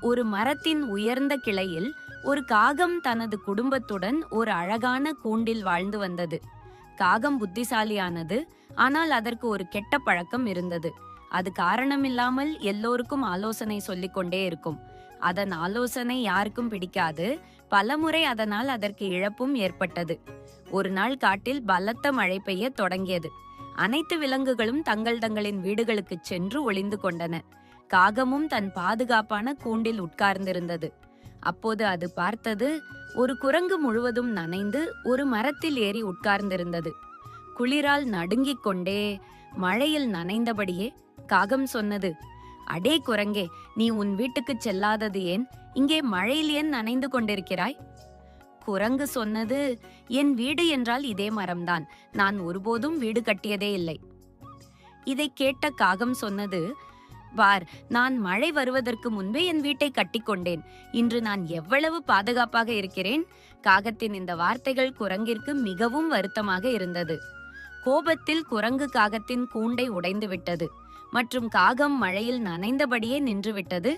ஒரு மரத்தின் உயர்ந்த கிளையில் ஒரு காகம் தனது குடும்பத்துடன் ஒரு அழகான கூண்டில் வாழ்ந்து வந்தது. காகம் புத்திசாலியானது, ஆனால் அதற்கு ஒரு கெட்ட பழக்கம் இருந்தது. அது காரணமில்லாமல் எல்லோருக்கும் ஆலோசனை சொல்லிக் கொண்டே இருக்கும். அதன் ஆலோசனை யாருக்கும் பிடிக்காது. பலமுறை அதனால் அதற்கு இழப்பும் ஏற்பட்டது. ஒரு நாள் காட்டில் பலத்த மழை பெய்ய தொடங்கியது. அனைத்து விலங்குகளும் தங்கள் தங்களின் வீடுகளுக்குச் சென்று ஒளிந்து கொண்டன. காகமும் தன் பாதுகாப்பான கூண்டில் உட்கார்ந்திருந்தது. அப்போது அது பார்த்தது, ஒரு குரங்கு முழுவதும் நனைந்து ஒரு மரத்தில் ஏறி உட்கார்ந்திருந்தது. குளிரால் நடுங்கிக் கொண்டே, மழையில் நனைந்தபடியே காகம் சொன்னது, "அடே குரங்கே, நீ உன் வீட்டுக்குச் செல்லாதது ஏன்? இங்கே மழையில் ஏன் நனைந்து கொண்டிருக்கிறாய்?" குரங்கு சொன்னது, "என் வீடு என்றால் இதே மரம்தான். நான் ஒருபோதும் வீடு கட்டியதே இல்லை." இதை கேட்ட காகம் சொன்னது, "பார், நான் மழை வருவதற்கு முன்பே என் வீட்டை கட்டிக்கொண்டேன். இன்று நான் எவ்வளவு பாதுகாப்பாக இருக்கிறேன்." காகத்தின் இந்த வார்த்தைகள் குரங்கிற்கு மிகவும் வருத்தமாக இருந்தது. கோபத்தில் குரங்கு காகத்தின் கூண்டை உடைந்து விட்டது மற்றும் காகம் மழையில் நனைந்தபடியே நின்றுவிட்டது.